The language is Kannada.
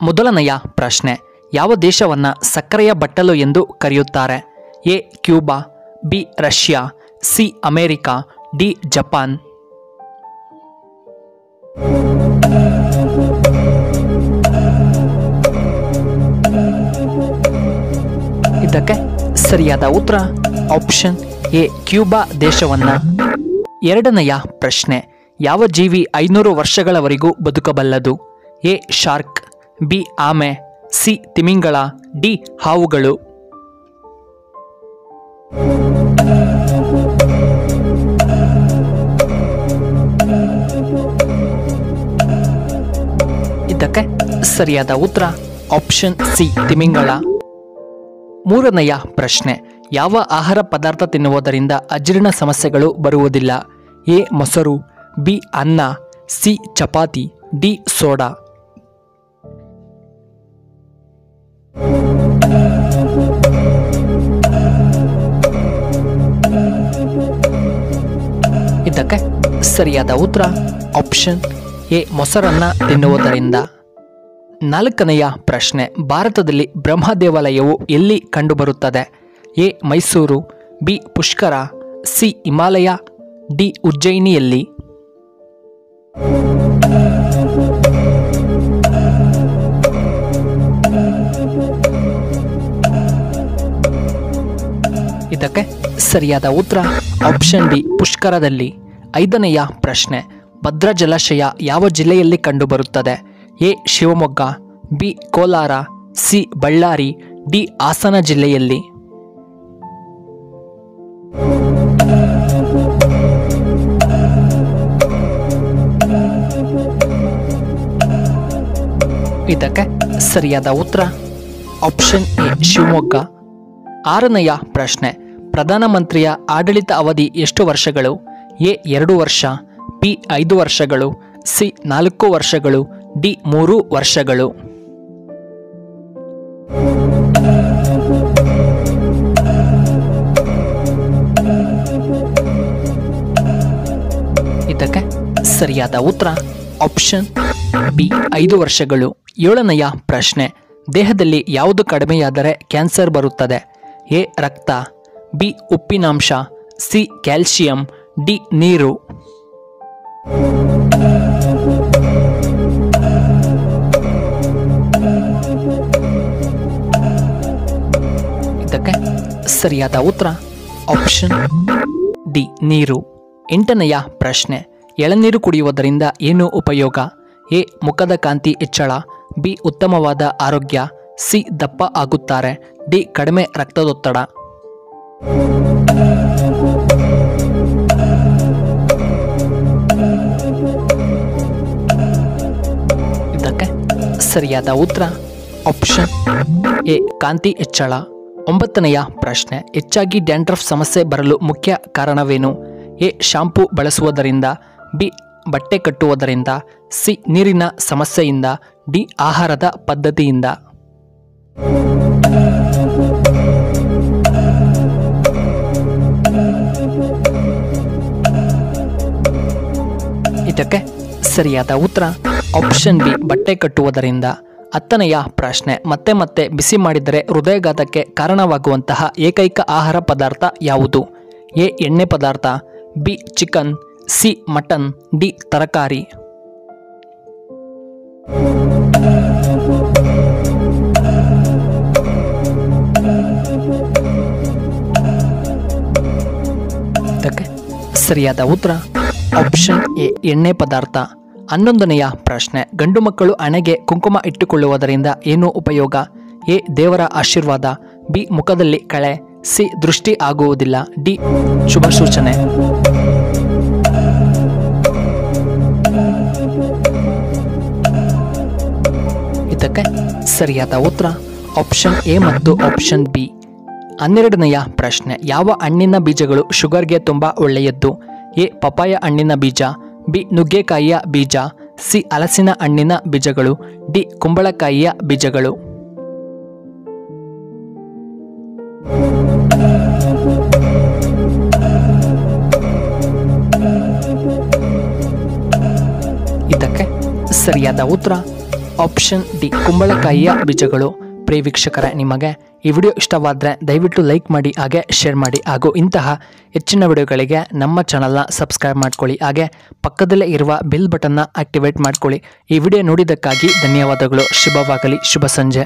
ಮೊದಲನೆಯ ಪ್ರಶ್ನೆ, ಯಾವ ದೇಶವನ್ನು ಸಕ್ಕರೆಯ ಬಟ್ಟಲು ಎಂದು ಕರೆಯುತ್ತಾರೆ? A Cuba, B Russia, C America, D Japan. ಇದಕ್ಕೆ ಸರಿಯಾದ ಉತ್ತರ ಆಪ್ಷನ್ ಎ ಕ್ಯೂಬಾ ದೇಶವನ್ನ. ಎರಡನೆಯ ಪ್ರಶ್ನೆ, ಯಾವ ಜೀವಿ 500 ವರ್ಷಗಳವರೆಗೂ ಬದುಕಬಲ್ಲದು? ಎ ಶಾರ್ಕ್, ಬಿ ಆಮೆ, ಸಿ ತಿಮಿಂಗಳ, ಡಿ ಹಾವುಗಳು. ಇದಕ್ಕೆ ಸರಿಯಾದ ಉತ್ತರ ಆಪ್ಷನ್ ಸಿ ತಿಮಿಂಗಳ. ಮೂರನೆಯ ಪ್ರಶ್ನೆ, ಯಾವ ಆಹಾರ ಪದಾರ್ಥ ತಿನ್ನುವುದರಿಂದ ಅಜೀರ್ಣ ಸಮಸ್ಯೆಗಳು ಬರುವುದಿಲ್ಲ? ಎ ಮೊಸರು, ಬಿ ಅನ್ನ, ಸಿ ಚಪಾತಿ, ಡಿ ಸೋಡಾ. ಇದಕ್ಕೆ ಸರಿಯಾದ ಉತ್ತರ ಆಪ್ಷನ್ ಎ ಮೊಸರನ್ನ ತಿನ್ನುವುದರಿಂದ. ನಾಲ್ಕನೆಯ ಪ್ರಶ್ನೆ, ಭಾರತದಲ್ಲಿ ಬ್ರಹ್ಮ ದೇವಾಲಯವು ಎಲ್ಲಿ ಕಂಡುಬರುತ್ತದೆ? A Mysuru, B Pushkar, C Himalaya, D ಉಜ್ಜಯಿನಿಯಲ್ಲಿ. ಇದಕ್ಕೆ ಸರಿಯಾದ ಉತ್ತರ ಆಪ್ಷನ್ ಡಿ ಪುಷ್ಕರದಲ್ಲಿ. ಐದನೆಯ ಪ್ರಶ್ನೆ, ಭದ್ರಾ ಜಲಾಶಯ ಯಾವ ಜಿಲ್ಲೆಯಲ್ಲಿ ಕಂಡುಬರುತ್ತದೆ? A Shivamogga, B Kolar, C Ballari, D Hassan ಜಿಲ್ಲೆಯಲ್ಲಿ. ಇದಕ್ಕೆ ಸರಿಯಾದ ಉತ್ತರ ಆಪ್ಷನ್ ಎ ಶಿವಮೊಗ್ಗ. ಆರನೆಯ ಪ್ರಶ್ನೆ, ಪ್ರಧಾನಮಂತ್ರಿಯ ಆಡಳಿತ ಅವಧಿ ಎಷ್ಟು ವರ್ಷಗಳು? ಎ 2 ವರ್ಷ, ಬಿ 5 ವರ್ಷಗಳು, ಸಿ 4 ವರ್ಷಗಳು, ಡಿ 3 ವರ್ಷಗಳು. ಇದಕ್ಕೆ ಸರಿಯಾದ ಉತ್ತರ ಆಪ್ಷನ್ ಬಿ 5 ವರ್ಷಗಳು. ಏಳನೆಯ ಪ್ರಶ್ನೆ, ದೇಹದಲ್ಲಿ ಯಾವುದು ಕಡಿಮೆಯಾದರೆ ಕ್ಯಾನ್ಸರ್ ಬರುತ್ತದೆ? ಎ ರಕ್ತ, ಬಿ ಉಪ್ಪಿನಾಂಶ, ಸಿ ಕ್ಯಾಲ್ಸಿಯಂ, ಡಿ ನೀರು. ಇದಕ್ಕೆ ಸರಿಯಾದ ಉತ್ತರ ಆಪ್ಷನ್ ಡಿ ನೀರು. ಎಂಟನೆಯ ಪ್ರಶ್ನೆ, ಎಳನೀರು ಕುಡಿಯುವುದರಿಂದ ಏನು ಉಪಯೋಗ? ಎ ಮುಖದ ಕಾಂತಿ ಹೆಚ್ಚಳ, ಬಿ ಉತ್ತಮವಾದ ಆರೋಗ್ಯ, ಸಿ ದಪ್ಪ ಆಗುತ್ತಾರೆ, ಡಿ ಕಡಿಮೆ ರಕ್ತದೊತ್ತಡ. ಇದಕ್ಕೆ ಸರಿಯಾದ ಉತ್ತರ ಆಪ್ಷನ್ ಎ ಕಾಂತಿ ಹೆಚ್ಚಳ. ಒಂಬತ್ತನೆಯ ಪ್ರಶ್ನೆ, ಹೆಚ್ಚಾಗಿ ಡ್ಯಾಂಡ್ರಫ್ ಸಮಸ್ಯೆ ಬರಲು ಮುಖ್ಯ ಕಾರಣವೇನು? ಎ ಶಾಂಪೂ ಬಳಸುವುದರಿಂದ, ಬಿ ಬಟ್ಟೆ ಕಟ್ಟುವುದರಿಂದ, ಸಿ ನೀರಿನ ಸಮಸ್ಯೆಯಿಂದ, ಡಿ ಆಹಾರದ ಪದ್ಧತಿಯಿಂದ. ಇದಕ್ಕೆ ಸರಿಯಾದ ಉತ್ತರ ಆಪ್ಷನ್ ಬಿ ಬಟ್ಟೆ ಕಟ್ಟುವುದರಿಂದ. ಹತ್ತನೆಯ ಪ್ರಶ್ನೆ, ಮತ್ತೆ ಮತ್ತೆ ಬಿಸಿ ಮಾಡಿದರೆ ಹೃದಯಾಘಾತಕ್ಕೆ ಕಾರಣವಾಗುವಂತಹ ಏಕೈಕ ಆಹಾರ ಪದಾರ್ಥ ಯಾವುದು? ಎ ಎಣ್ಣೆ ಪದಾರ್ಥ, B chicken, C mutton, D ತರಕಾರಿ. ಇದಕ್ಕೆ ಸರಿಯಾದ ಉತ್ತರ ಆಪ್ಷನ್ ಎ ಎಣ್ಣೆ ಪದಾರ್ಥ. 11ನೆಯ ಪ್ರಶ್ನೆ, ಗಂಡು ಮಕ್ಕಳು ಹಣೆಗೆ ಕುಂಕುಮ ಇಟ್ಟುಕೊಳ್ಳುವುದರಿಂದ ಏನು ಉಪಯೋಗ? ಎ ದೇವರ ಆಶೀರ್ವಾದ, ಬಿ ಮುಖದಲ್ಲಿ ಕಳೆ, ಸಿ ದೃಷ್ಟಿ ಆಗುವುದಿಲ್ಲ, ಡಿ ಶುಭ ಸೂಚನೆ. ಇದಕ್ಕೆ ಸರಿಯಾದ ಉತ್ತರ ಆಪ್ಷನ್ ಎ ಮತ್ತು ಆಪ್ಷನ್ ಬಿ. 12ನೆಯ ಪ್ರಶ್ನೆ, ಯಾವ ಹಣ್ಣಿನ ಬೀಜಗಳು ಶುಗರ್ಗೆ ತುಂಬ ಒಳ್ಳೆಯದ್ದು? ಎ ಪಪಾಯ ಹಣ್ಣಿನ ಬೀಜ, ಬಿ ನುಗ್ಗೆಕಾಯಿಯ ಬೀಜ, ಸಿ ಹಲಸಿನ ಹಣ್ಣಿನ ಬೀಜಗಳು, ಡಿ ಕುಂಬಳಕಾಯಿಯ ಬೀಜಗಳು. ಇದಕ್ಕೆ ಸರಿಯಾದ ಉತ್ತರ ಆಪ್ಷನ್ ಡಿ ಕುಂಬಳಕಾಯಿಯ ಬೀಜಗಳು. ಪ್ರಿಯ ವೀಕ್ಷಕರೇ, ನಿಮಗೆ ಈ ವಿಡಿಯೋ ಇಷ್ಟವಾದರೆ ದಯವಿಟ್ಟು ಲೈಕ್ ಮಾಡಿ, ಹಾಗೆ ಶೇರ್ ಮಾಡಿ, ಹಾಗೂ ಇಂತಹ ಹೆಚ್ಚಿನ ವಿಡಿಯೋಗಳಿಗೆ ನಮ್ಮ ಚಾನಲ್ನ ಸಬ್ಸ್ಕ್ರೈಬ್ ಮಾಡ್ಕೊಳ್ಳಿ, ಹಾಗೆ ಪಕ್ಕದಲ್ಲೇ ಇರುವ ಬೆಲ್ ಬಟನ್ನ ಆಕ್ಟಿವೇಟ್ ಮಾಡ್ಕೊಳ್ಳಿ. ಈ ವಿಡಿಯೋ ನೋಡಿದ್ದಕ್ಕಾಗಿ ಧನ್ಯವಾದಗಳು. ಶುಭವಾಗಲಿ. ಶುಭ ಸಂಜೆ.